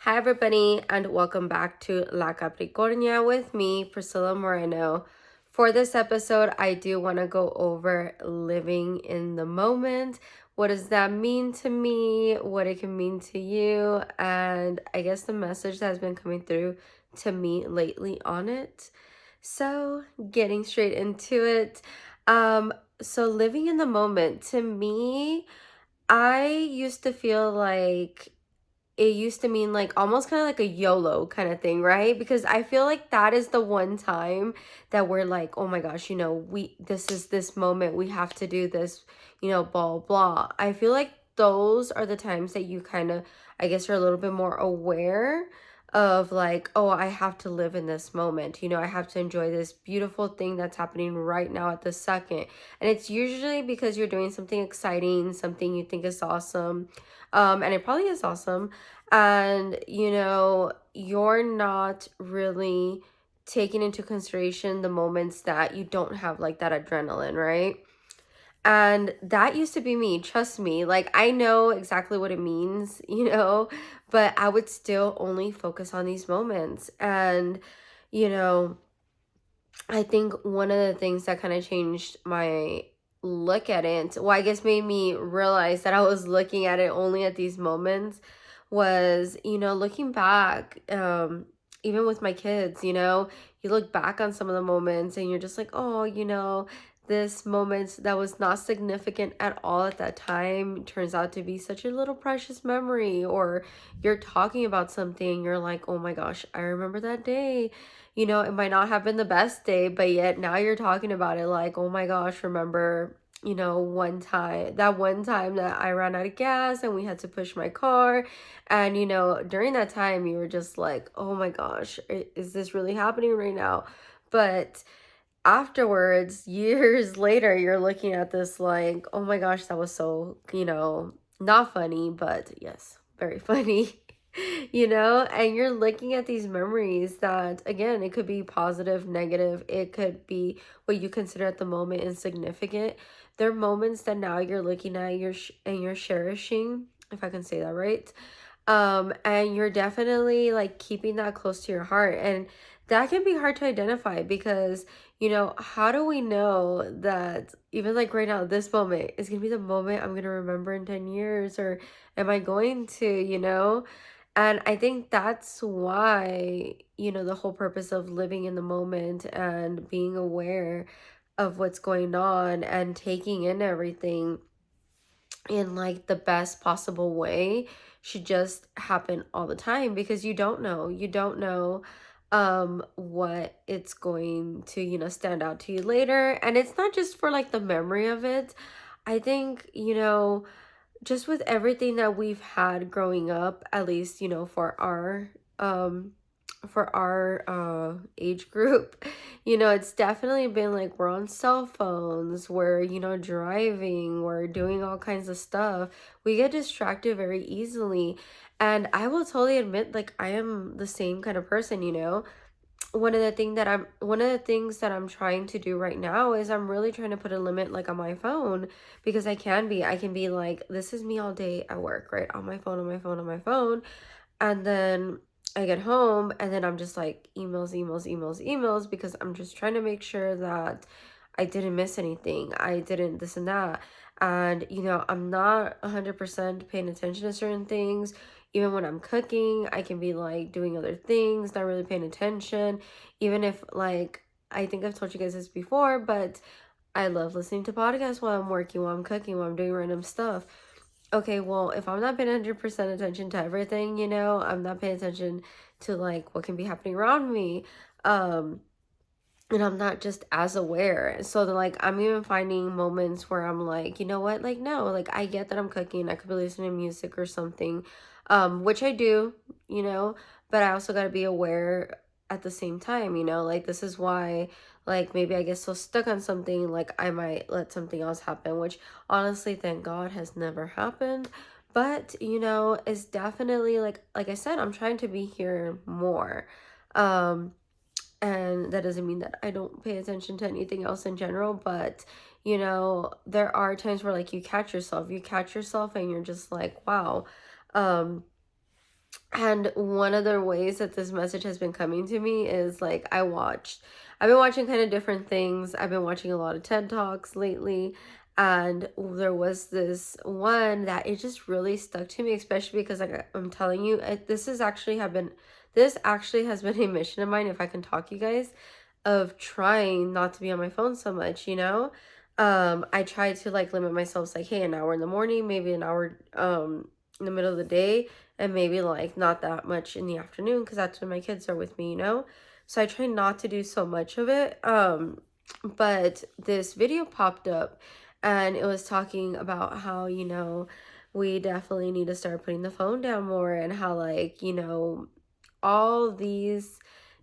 Hi, everybody, and welcome back to La Capricornia with me, Priscilla Moreno. For this episode, I do want to go over living in the moment. What does that mean to me? What it can mean to you? And I guess the message that has been coming through to me lately on it. So, getting straight into it. So living in the moment, to me, I used to feel like it used to mean like almost kind of like a YOLO kind of thing, right? Because I feel like that is the one time that we're like, oh my gosh, this is this moment, we have to do this, blah, blah. I feel like those are the times that you kind of, I guess, are a little bit more aware of like, oh, I have to live in this moment. I have to enjoy this beautiful thing that's happening right now at the second. And it's usually because you're doing something exciting, something you think is awesome. And it probably is awesome, and you're not really taking into consideration the moments that you don't have like that adrenaline, right? And that used to be me, trust me. Like, I know exactly what it means, but I would still only focus on these moments. And you know I think one of the things that kind of changed my look at it, well, I guess made me realize that I was looking at it only at these moments, was, looking back, even with my kids, you look back on some of the moments and you're just like, oh, this moment that was not significant at all at that time turns out to be such a little precious memory. Or you're talking about something, you're like, oh my gosh, I remember that day. It might not have been the best day, but yet now you're talking about it like, oh my gosh, remember, one time that I ran out of gas and we had to push my car. And, during that time, you were just like, oh my gosh, is this really happening right now? But afterwards, years later, you're looking at this like, oh my gosh, that was so, not funny, but yes, very funny. And you're looking at these memories that, again, it could be positive, negative, it could be what you consider at the moment insignificant. They're moments that now you're looking at and you're cherishing, if I can say that right. And you're definitely like keeping that close to your heart. And that can be hard to identify because, how do we know that even like right now, this moment is gonna be the moment I'm gonna remember in 10 years, or am I going to? And I think that's why, the whole purpose of living in the moment and being aware of what's going on and taking in everything in like the best possible way should just happen all the time, because you don't know what it's going to stand out to you later. And it's not just for like the memory of it. I think just with everything that we've had growing up, at least, um for our age group, it's definitely been like we're on cell phones, we're, driving, we're doing all kinds of stuff. We get distracted very easily. And I will totally admit, like, I am the same kind of person. One of the things that I'm trying to do right now is I'm really trying to put a limit like on my phone, because I can be like, this is me all day at work, right? On my phone, on my phone, on my phone. And then I get home and then I'm just like emails, emails, emails, emails, because I'm just trying to make sure that I didn't miss anything. I didn't this and that. And, I'm not 100% paying attention to certain things. Even when I'm cooking, I can be like doing other things, not really paying attention. Even if, like, I think I've told you guys this before, but I love listening to podcasts while I'm working, while I'm cooking, while I'm doing random stuff. Okay, well, if I'm not paying 100% attention to everything, I'm not paying attention to like what can be happening around me. Um, and I'm not just as aware. So then, like, I'm even finding moments where I'm like, you know what? Like, no, like, I get that I'm cooking. I could be listening to music or something, which I do, but I also got to be aware at the same time, like, this is why, like, maybe I get so stuck on something, like, I might let something else happen, which honestly, thank God, has never happened. But, it's definitely like I said, I'm trying to be here more. Um, and that doesn't mean that I don't pay attention to anything else in general, but there are times where like you catch yourself and you're just like, wow, um And one of the ways that this message has been coming to me is like I've been watching kind of different things. I've been watching a lot of TED Talks lately, and there was this one that it just really stuck to me, especially because like I'm telling you, this actually has been a mission of mine, if I can talk you guys, of trying not to be on my phone so much, you know? I try to like limit myself, like, hey, an hour in the morning, maybe an hour in the middle of the day, and maybe like not that much in the afternoon because that's when my kids are with me, you know? So I try not to do so much of it. But this video popped up and it was talking about how, you know, we definitely need to start putting the phone down more, and how like, you know, all these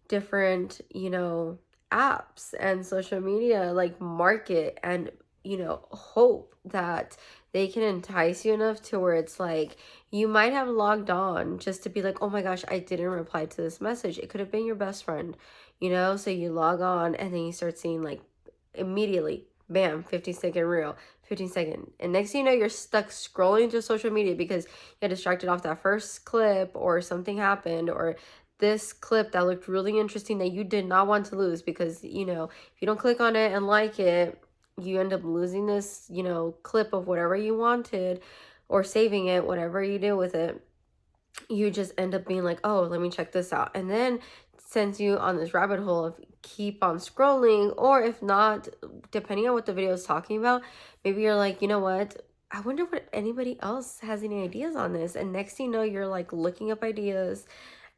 different, you know, apps and social media like market and, you know, hope that they can entice you enough to where it's like you might have logged on just to be like, oh my gosh, I didn't reply to this message. It could have been your best friend, you know? So you log on and then you start seeing like immediately, bam, 15-second reel, 15-second. And next thing you know, you're stuck scrolling through social media because you got distracted off that first clip, or something happened, or this clip that looked really interesting that you did not want to lose, because, you know, if you don't click on it and like it, you end up losing this, you know, clip of whatever you wanted, or saving it, whatever you do with it. You just end up being like, oh, let me check this out. And then sends you on this rabbit hole of keep on scrolling. Or if not, depending on what the video is talking about, maybe you're like, you know what? I wonder what anybody else has any ideas on this. And next thing you know, you're like looking up ideas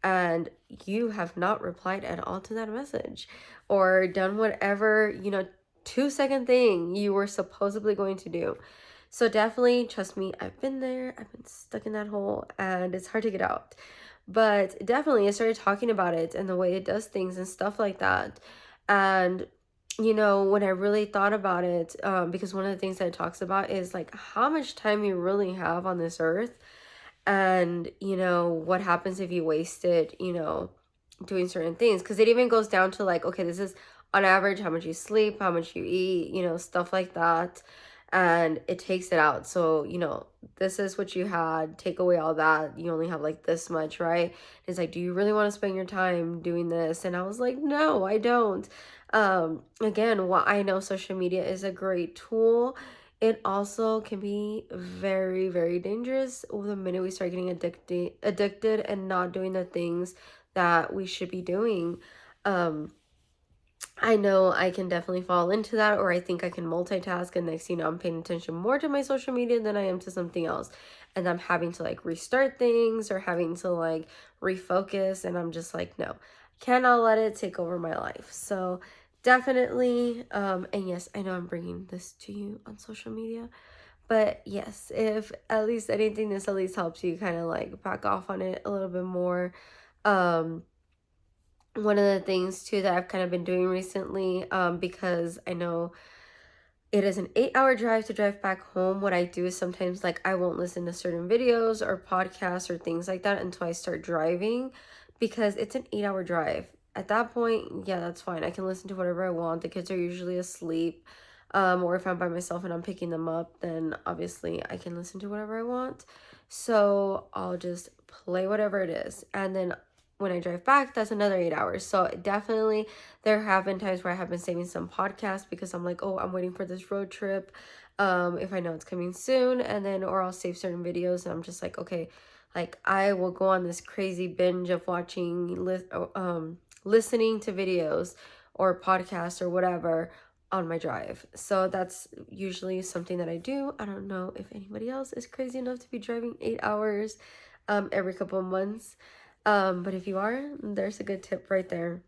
and you have not replied at all to that message, or done whatever, you know, 2-second thing you were supposedly going to do. So definitely, trust me, I've been there. I've been stuck in that hole and it's hard to get out. But definitely I started talking about it and the way it does things and stuff like that. And you know, when I really thought about it, because one of the things that it talks about is like how much time you really have on this earth, and you know what happens if you waste it, you know, doing certain things. Because it even goes down to like, okay, this is on average how much you sleep, how much you eat, you know, stuff like that. And it takes it out. So, you know, this is what you had, take away all that, you only have like this much, right? It's like, do you really want to spend your time doing this? And I was like, no, I don't. Again, while I know social media is a great tool, it also can be very, very dangerous the minute we start getting addicted and not doing the things that we should be doing. Um, I know I can definitely fall into that, or I think I can multitask, and next thing you know, I'm paying attention more to my social media than I am to something else. And I'm having to like restart things or having to like refocus, and I'm just like, no, cannot let it take over my life. So definitely, and yes, I know I'm bringing this to you on social media, but yes, if at least anything, this at least helps you kind of like back off on it a little bit more. Um, One of the things too that I've kind of been doing recently, because I know it is an 8-hour drive to drive back home. What I do is sometimes like I won't listen to certain videos or podcasts or things like that until I start driving, because it's an 8-hour drive. At that point, yeah, that's fine. I can listen to whatever I want. The kids are usually asleep. Or if I'm by myself and I'm picking them up, then obviously I can listen to whatever I want. So I'll just play whatever it is. And then when I drive back, that's another 8 hours. So definitely there have been times where I have been saving some podcasts because I'm like, oh, I'm waiting for this road trip. If I know it's coming soon, and then, or I'll save certain videos and I'm just like, okay, like I will go on this crazy binge of listening to videos or podcasts or whatever on my drive. So that's usually something that I do. I don't know if anybody else is crazy enough to be driving 8 hours every couple of months. But if you are, there's a good tip right there.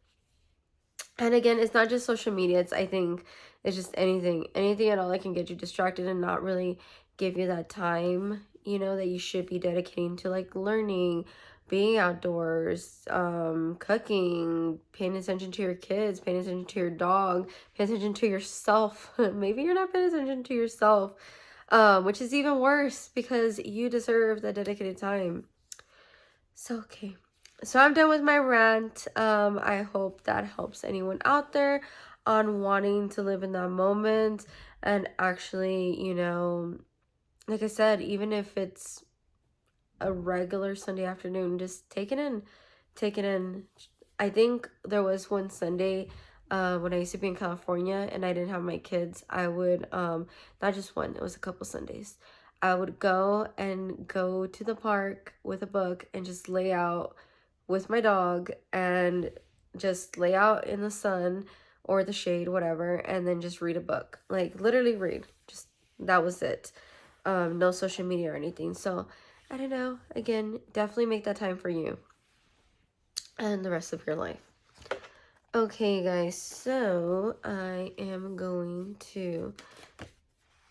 And again, it's not just social media. I think it's just anything at all that can get you distracted and not really give you that time, you know, that you should be dedicating to like learning, being outdoors, cooking, paying attention to your kids, paying attention to your dog, paying attention to yourself. Maybe you're not paying attention to yourself, which is even worse because you deserve that dedicated time. So, okay. So I'm done with my rant. I hope that helps anyone out there on wanting to live in that moment and actually, you know, like I said, even if it's a regular Sunday afternoon. Just take it in. Take it in. I think there was one Sunday when I used to be in California and I didn't have my kids. I would, not just one, it was a couple Sundays. I would go to the park with a book and just lay out with my dog and just lay out in the sun or the shade, whatever, and then just read a book. Like literally read. Just that was it. No social media or anything. So I don't know. Again, definitely make that time for you and the rest of your life. Okay, guys, so I am going to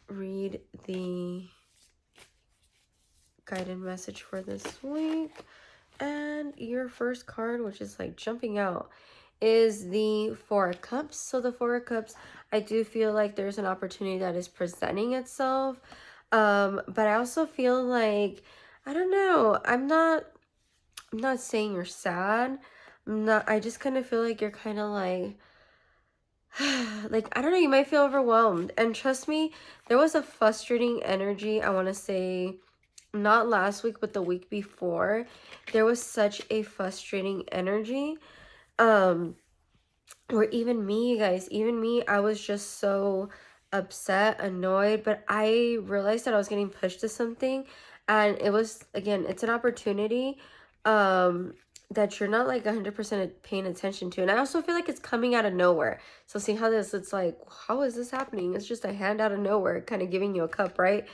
read the guided message for this week. And your first card, which is like jumping out, is the Four of Cups. So the Four of Cups, I do feel like there's an opportunity that is presenting itself. But I also feel like, I don't know, I'm not saying you're sad. I just kind of feel like you're kind of like, like, I don't know, you might feel overwhelmed. And trust me, there was a frustrating energy, I want to say, not last week, but the week before. There was such a frustrating energy. Or even me, you guys, even me, I was just so upset, annoyed, but I realized that I was getting pushed to something, and it was, again, it's an opportunity that you're not like 100% paying attention to. And I also feel like it's coming out of nowhere. So see how it's like, how is this happening? It's just a hand out of nowhere kind of giving you a cup, right?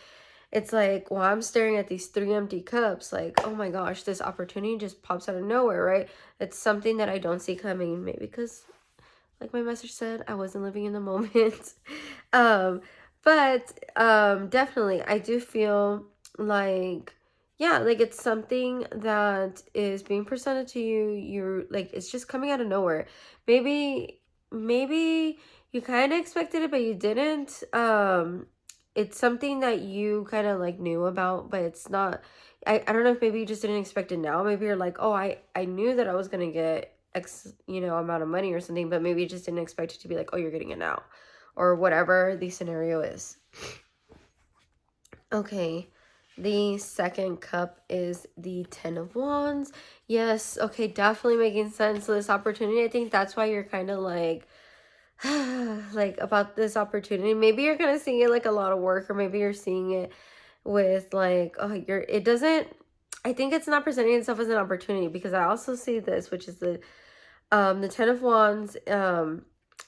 It's like, well, I'm staring at these 3 empty cups, like, oh my gosh, this opportunity just pops out of nowhere, right? It's something that I don't see coming, maybe because, like my message said, I wasn't living in the moment. But definitely, I do feel like, yeah, like it's something that is being presented to you. You're like, it's just coming out of nowhere. Maybe you kind of expected it, but you didn't. It's something that you kind of like knew about, but it's not. I don't know if maybe you just didn't expect it now. Maybe you're like, oh, I knew that I was gonna get X, amount of money or something, but maybe you just didn't expect it to be like, oh, you're getting it now, or whatever the scenario is. Okay, the second cup is the Ten of Wands. Yes, okay, definitely making sense. So this opportunity, I think that's why you're kind of like, like about this opportunity. Maybe you're kind of seeing it like a lot of work, or maybe you're seeing it with like, oh, it doesn't, I think it's not presenting itself as an opportunity, because I also see this, which is the Ten of Wands.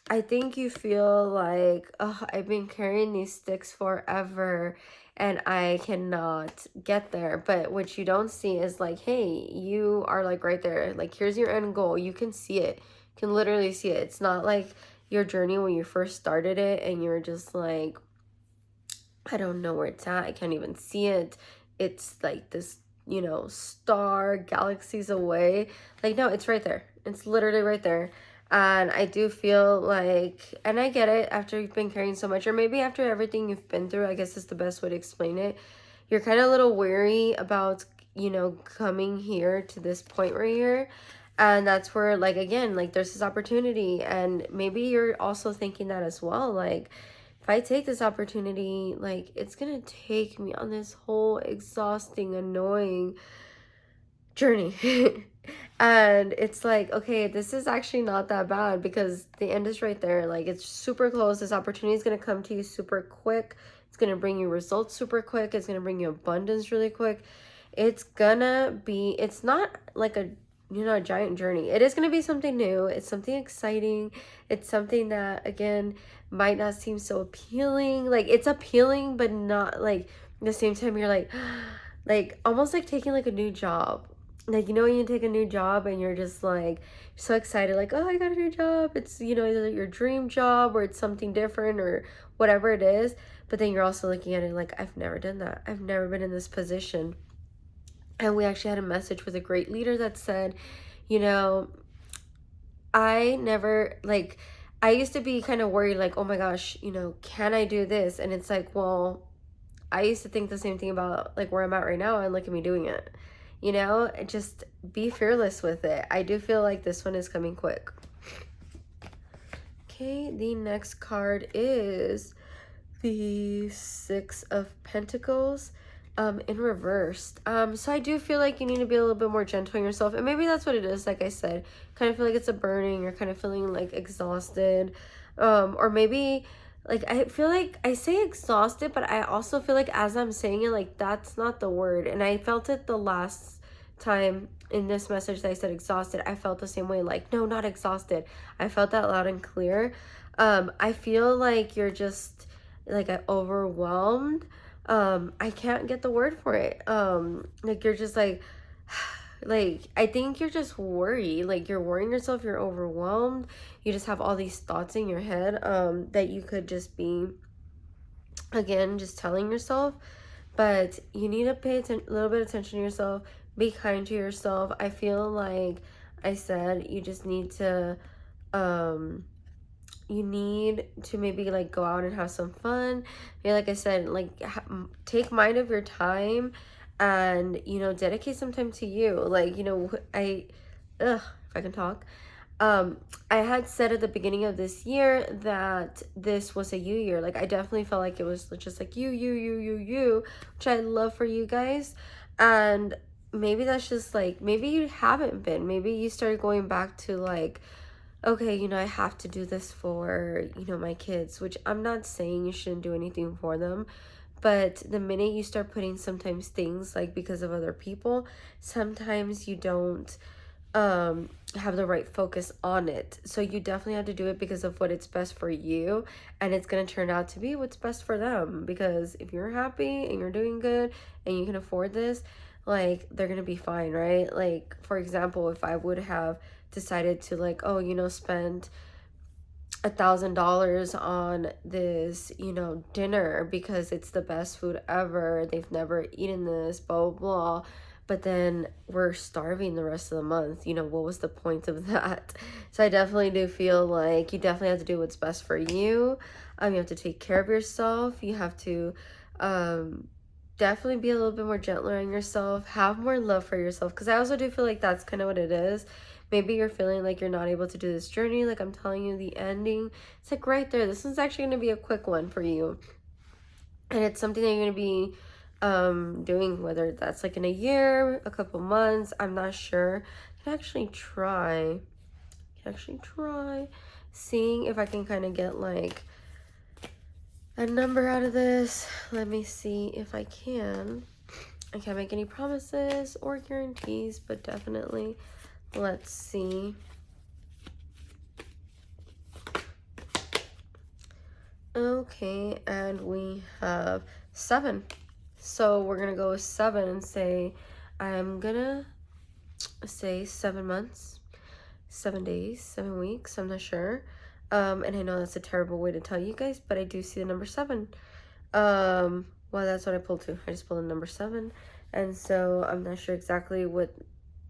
I think you feel like, oh, I've been carrying these sticks forever and I cannot get there. But what you don't see is like, hey, you are like right there. Like, here's your end goal. You can see it. You can literally see it. It's not like your journey when you first started it and you're just like, I don't know where it's at. I can't even see it. It's like this, star galaxies away. Like, no, it's right there. It's literally right there. And I do feel like, and I get it, after you've been carrying so much, or maybe after everything you've been through, I guess is the best way to explain it. You're kind of a little weary about, coming here to this point right here. And that's where, like, again, like, there's this opportunity. And maybe you're also thinking that as well. Like, if I take this opportunity, like, it's gonna take me on this whole exhausting, annoying journey. And it's like, okay, this is actually not that bad, because the end is right there. Like, it's super close. This opportunity is going to come to you super quick. It's going to bring you results super quick. It's going to bring you abundance really quick. It's not like a giant journey. It is going to be something new. It's something exciting. It's something that, again, might not seem so appealing. Like, it's appealing, but not like, at the same time, you're like almost like taking like a new job. Like, when you take a new job and you're just like so excited, like, oh, I got a new job. It's, either your dream job or it's something different or whatever it is. But then you're also looking at it like, I've never done that. I've never been in this position. And we actually had a message with a great leader that said, I never, like, I used to be kind of worried, like, oh my gosh, can I do this? And it's like, well, I used to think the same thing about like where I'm at right now, and look at me doing it. Just be fearless with it. I do feel like this one is coming quick. Okay, the next card is the Six of Pentacles. in reversed. So I do feel like you need to be a little bit more gentle on yourself, and maybe that's what it is. Like I said, kind of feel like it's a burning, you're kind of feeling like exhausted, or maybe like I feel like I say exhausted, but I also feel like as I'm saying it, like that's not the word. And I felt it the last time in this message that I said exhausted. I felt the same way, like, no, not exhausted. I felt that loud and clear. I feel like you're just like overwhelmed. I can't get the word for it. Like you're just like I think you're just worried, like you're worrying yourself, you're overwhelmed, you just have all these thoughts in your head that you could just be, again, just telling yourself. But you need to pay a little bit of attention to yourself, be kind to yourself. I feel like I said you just need to um you need to maybe like go out and have some fun. Maybe, like I said, like take mind of your time, and dedicate some time to you. Like if I can talk, I had said at the beginning of this year that this was a you year. Like I definitely felt like it was just like you, which I love for you guys. And maybe that's just like, maybe you haven't been, maybe you started going back to like, okay, I have to do this for, my kids, which I'm not saying you shouldn't do anything for them. But the minute you start putting sometimes things like because of other people, sometimes you don't have the right focus on it. So you definitely have to do it because of what it's best for you, and it's going to turn out to be what's best for them. Because if you're happy and you're doing good and you can afford this, like they're going to be fine, right? Like for example, if I would have decided to like, oh, spend $1,000 on this, dinner because it's the best food ever. They've never eaten this, blah, blah, blah. But then we're starving the rest of the month. What was the point of that? So I definitely do feel like you definitely have to do what's best for you. You have to take care of yourself. You have to definitely be a little bit more gentler on yourself. Have more love for yourself. Because I also do feel like that's kind of what it is. Maybe you're feeling like you're not able to do this journey. Like I'm telling you, the ending, it's like right there. This is actually going to be a quick one for you. And it's something that you're going to be doing, whether that's like in a year, a couple months, I'm not sure. I can actually try seeing if I can kind of get like a number out of this. Let me see if I can. I can't make any promises or guarantees, but definitely let's see. Okay, and we have 7. So we're gonna go with 7 and say, I'm gonna say 7 months, 7 days, 7 weeks, I'm not sure. And I know that's a terrible way to tell you guys, but I do see the number 7. Well, that's what I pulled too. I just pulled the number 7. And so I'm not sure exactly what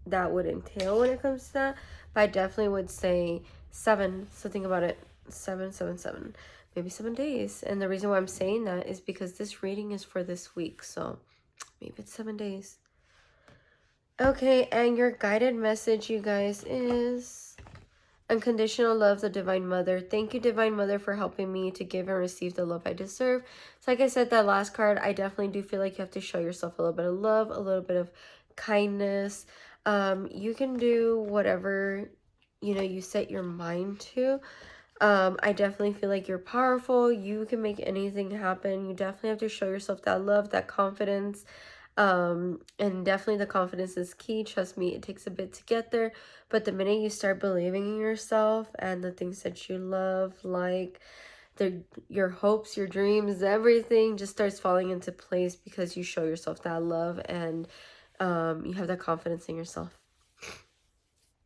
that would entail when it comes to that, but I definitely would say 7. So think about it. 7, 7, 7. Maybe 7 days. And the reason why I'm saying that is because this reading is for this week. So maybe it's 7 days. Okay, and your guided message, you guys, is unconditional love, the Divine Mother. Thank you, Divine Mother, for helping me to give and receive the love I deserve. So like I said, that last card, I definitely do feel like you have to show yourself a little bit of love, a little bit of kindness. You can do whatever, you set your mind to. I definitely feel like you're powerful. You can make anything happen. You definitely have to show yourself that love, that confidence. And definitely the confidence is key. Trust me, it takes a bit to get there. But the minute you start believing in yourself and the things that you love, like your hopes, your dreams, everything just starts falling into place because you show yourself that love and you have that confidence in yourself.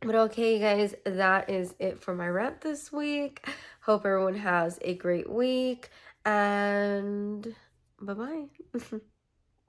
But okay, guys, that is it for my rant this week. Hope everyone has a great week, and bye-bye.